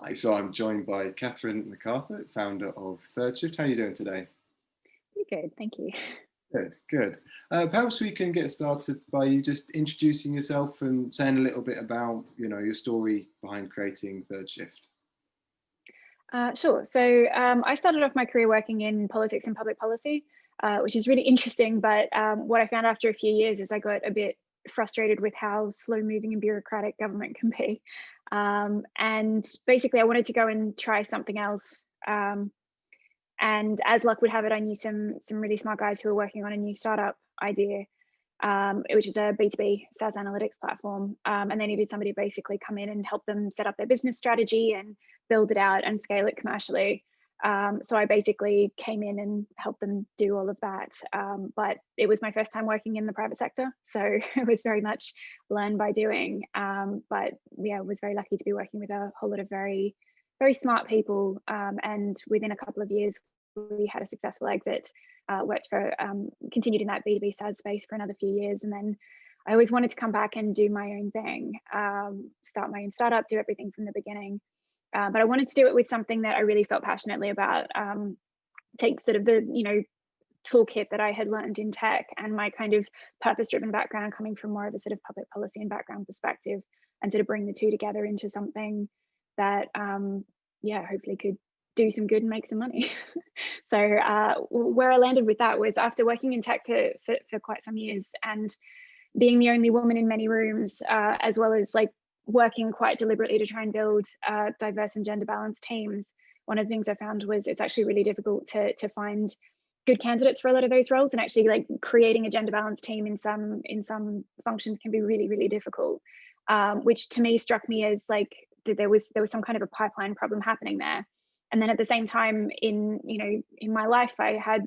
Hi, so I'm joined by Catherine McArthur, founder of ThirdShift. How are you doing today? Good, thank you. Good, good. Perhaps we can get started by you just introducing yourself and saying a little bit about, your story behind creating ThirdShift. Sure. So I started off my career working in politics and public policy, which is really interesting. But what I found after a few years is I got a bit frustrated with how slow moving and bureaucratic government can be. And basically, I wanted to go and try something else. And as luck would have it, I knew some really smart guys who were working on a new startup idea, which is a B2B SaaS analytics platform. And they needed somebody to basically come in and help them set up their business strategy and build it out and scale it commercially. So I basically came in and helped them do all of that. But it was my first time working in the private sector. So it was very much learn by doing. But yeah, I was very lucky to be working with a whole lot of very, very smart people. And within a couple of years, we had a successful exit, worked for, continued in that B2B SaaS space for another few years. And then I always wanted to come back and do my own thing, start my own startup, do everything from the beginning. But I wanted to do it with something that I really felt passionately about, take sort of the, toolkit that I had learned in tech and my kind of purpose-driven background coming from more of a sort of public policy and background perspective, and sort of bring the two together into something that, yeah, hopefully could do some good and make some money. So where I landed with that was after working in tech for quite some years and being the only woman in many rooms, as well as like working quite deliberately to try and build diverse and gender balanced teams. One of the things I found was it's actually really difficult to find good candidates for a lot of those roles, and actually like creating a gender balanced team in some functions can be really, really difficult, which to me struck me as like that there was some kind of a pipeline problem happening there. And then at the same time, in my life, I had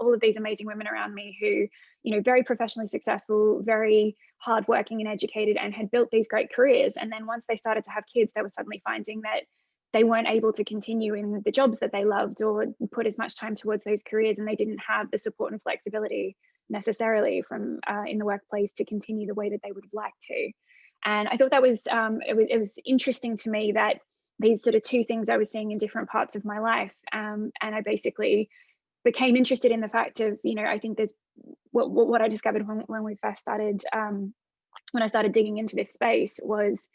all of these amazing women around me who very professionally successful, very hardworking and educated, and had built these great careers. And then once they started to have kids, they were suddenly finding that they weren't able to continue in the jobs that they loved or put as much time towards those careers, and they didn't have the support and flexibility necessarily from in the workplace to continue the way that they would have liked to. And I thought that was it was interesting to me that these sort of two things I was seeing in different parts of my life. And I basically became interested in the fact of, I think there's what I discovered when we first started, when I started digging into this space was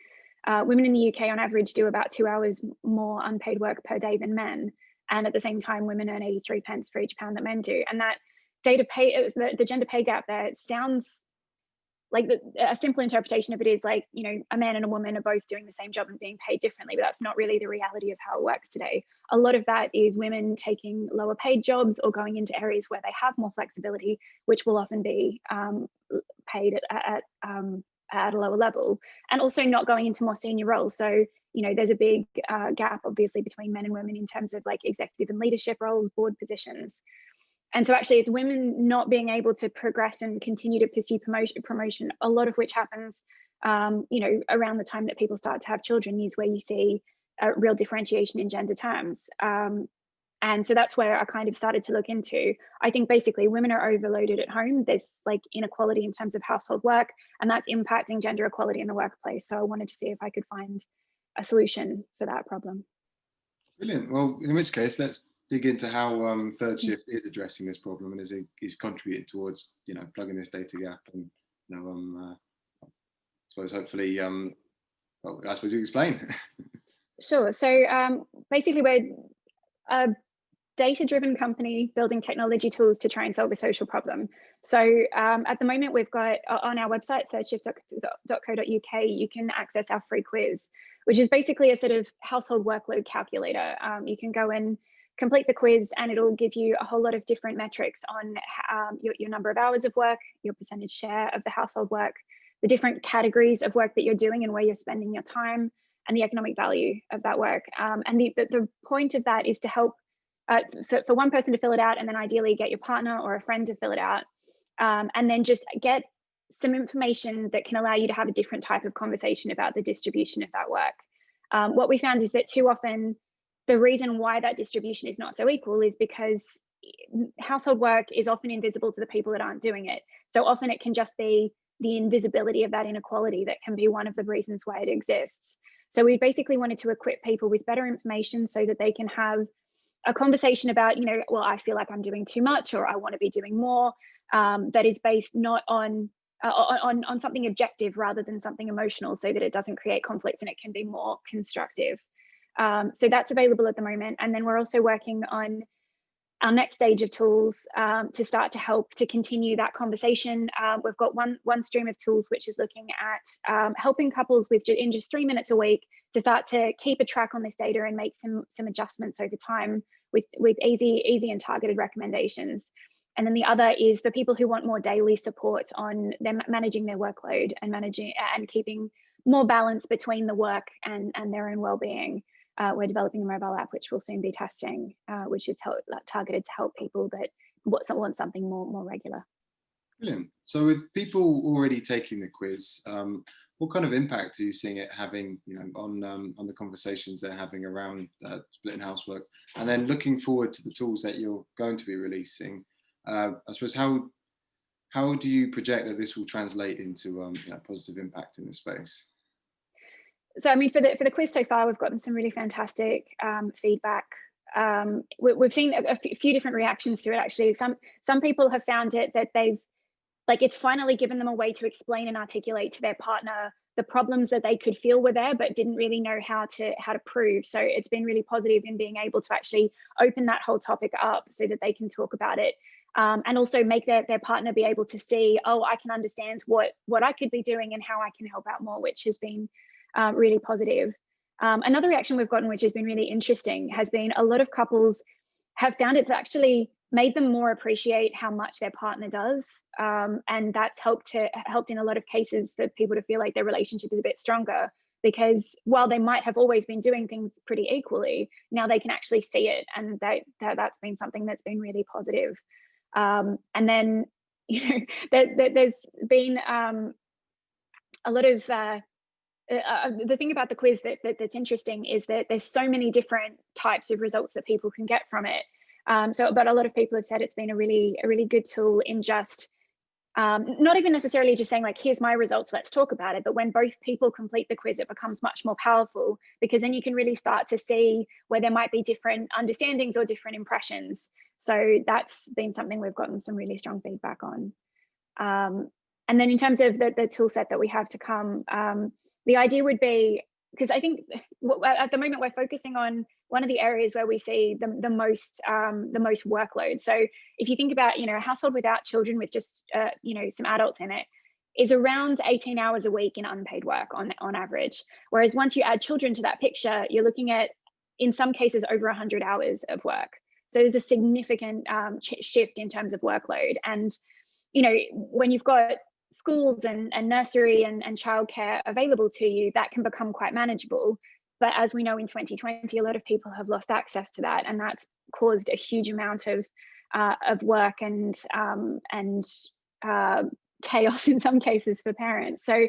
women in the UK on average do about 2 hours more unpaid work per day than men. And at the same time, women earn 83 pence for each pound that men do. And that data pay, the gender pay gap there, it sounds like a simple interpretation of it is like, a man and a woman are both doing the same job and being paid differently, but that's not really the reality of how it works today. A lot of that is women taking lower paid jobs or going into areas where they have more flexibility, which will often be paid at a lower level, and also not going into more senior roles. So, there's a big gap, obviously, between men and women in terms of like executive and leadership roles, board positions. And so actually it's women not being able to progress and continue to pursue promotion, a lot of which happens, around the time that people start to have children, is where you see a real differentiation in gender terms. And so that's where I kind of started to look into. I think basically women are overloaded at home. There's like inequality in terms of household work, and that's impacting gender equality in the workplace. So I wanted to see if I could find a solution for that problem. Brilliant. Well, in which case, let's dig into how ThirdShift is addressing this problem and is contributing towards, plugging this data gap and, I suppose hopefully, well, I suppose you explain. Sure. So basically, we're a data-driven company building technology tools to try and solve a social problem. So at the moment, we've got on our website, thirdshift.co.uk, you can access our free quiz, which is basically a sort of household workload calculator. You can go and complete the quiz, and it'll give you a whole lot of different metrics on your number of hours of work, your percentage share of the household work, the different categories of work that you're doing and where you're spending your time, and the economic value of that work. And the point of that is to help for one person to fill it out, and then ideally get your partner or a friend to fill it out, and then just get some information that can allow you to have a different type of conversation about the distribution of that work. What we found is that too often the reason why that distribution is not so equal is because household work is often invisible to the people that aren't doing it. So often it can just be the invisibility of that inequality that can be one of the reasons why it exists. So we basically wanted to equip people with better information so that they can have a conversation about, well, I feel like I'm doing too much, or I want to be doing more, that is based not on something objective rather than something emotional, so that it doesn't create conflict and it can be more constructive. So that's available at the moment. And then we're also working on our next stage of tools to start to help to continue that conversation. We've got one stream of tools which is looking at helping couples in just 3 minutes a week to start to keep a track on this data and make some adjustments over time with easy and targeted recommendations. And then the other is for people who want more daily support on them managing their workload and keeping more balance between the work and their own well-being. We're developing a mobile app, which we'll soon be testing, which is targeted to help people that want something more regular. Brilliant. So with people already taking the quiz, what kind of impact are you seeing it having, on the conversations they're having around splitting housework? And then looking forward to the tools that you're going to be releasing, I suppose how do you project that this will translate into positive impact in the space? So, I mean, for the quiz so far, we've gotten some really fantastic feedback. We've seen a few different reactions to it, actually. Some people have found it that it's finally given them a way to explain and articulate to their partner the problems that they could feel were there, but didn't really know how to prove. So it's been really positive in being able to actually open that whole topic up so that they can talk about it. And also make their partner be able to see, oh, I can understand what I could be doing and how I can help out more, which has been really positive. Another reaction we've gotten, which has been really interesting, has been a lot of couples have found it's actually made them more appreciate how much their partner does. And that's helped in a lot of cases for people to feel like their relationship is a bit stronger, because while they might have always been doing things pretty equally, now they can actually see it. And that's been something that's been really positive. And then, there's been a lot of, the thing about the quiz that's interesting is that there's so many different types of results that people can get from it. But a lot of people have said it's been a really good tool in just not even necessarily just saying like, here's my results, let's talk about it. But when both people complete the quiz, it becomes much more powerful, because then you can really start to see where there might be different understandings or different impressions. So that's been something we've gotten some really strong feedback on. And then in terms of the tool set that we have to come, the idea would be, because I think at the moment we're focusing on one of the areas where we see the most workload. So if you think about, a household without children with just, some adults in it, is around 18 hours a week in unpaid work on average. Whereas once you add children to that picture, you're looking at, in some cases, over 100 hours of work. So there's a significant shift in terms of workload. And, when you've got schools and nursery and childcare available to you, that can become quite manageable. But as we know, in 2020, a lot of people have lost access to that, and that's caused a huge amount of work and chaos in some cases for parents. So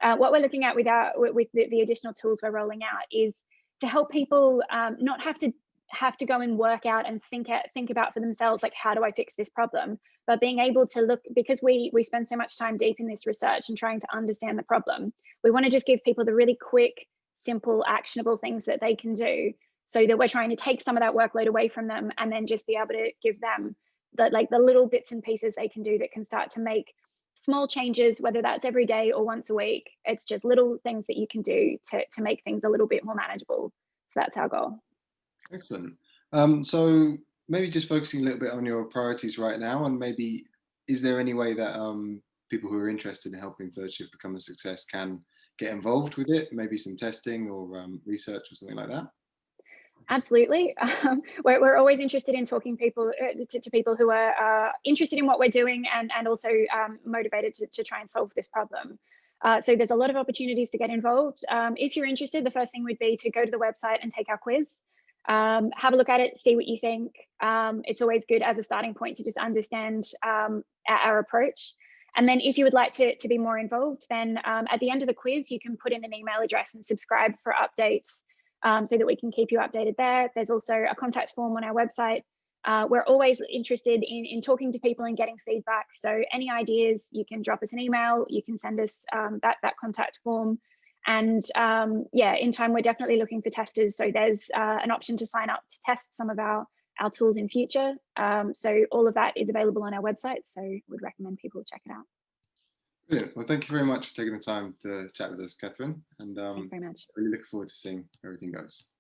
what we're looking at with the additional tools we're rolling out is to help people not have to go and work out and think about for themselves, like, how do I fix this problem? But being able to look, because we spend so much time deep in this research and trying to understand the problem, we want to just give people the really quick, simple, actionable things that they can do, so that we're trying to take some of that workload away from them, and then just be able to give them the little bits and pieces they can do that can start to make small changes, whether that's every day or once a week. It's just little things that you can do to make things a little bit more manageable. So that's our goal. Excellent. So maybe just focusing a little bit on your priorities right now, and maybe is there any way that people who are interested in helping ThirdShift become a success can get involved with it? Maybe some testing or research or something like that? Absolutely. We're always interested in talking to people who are interested in what we're doing and also motivated to try and solve this problem. So there's a lot of opportunities to get involved. If you're interested, the first thing would be to go to the website and take our quiz. Have a look at it, see what you think. It's always good as a starting point to just understand our approach. And then if you would like to be more involved, then at the end of the quiz, you can put in an email address and subscribe for updates so that we can keep you updated there. There's also a contact form on our website. We're always interested in talking to people and getting feedback. So any ideas, you can drop us an email, you can send us that contact form. And yeah, in time, we're definitely looking for testers. So there's an option to sign up to test some of our tools in future. So all of that is available on our website. So would recommend people check it out. Brilliant. Well, thank you very much for taking the time to chat with us, Catherine. And Thanks very much. really look forward to seeing how everything goes.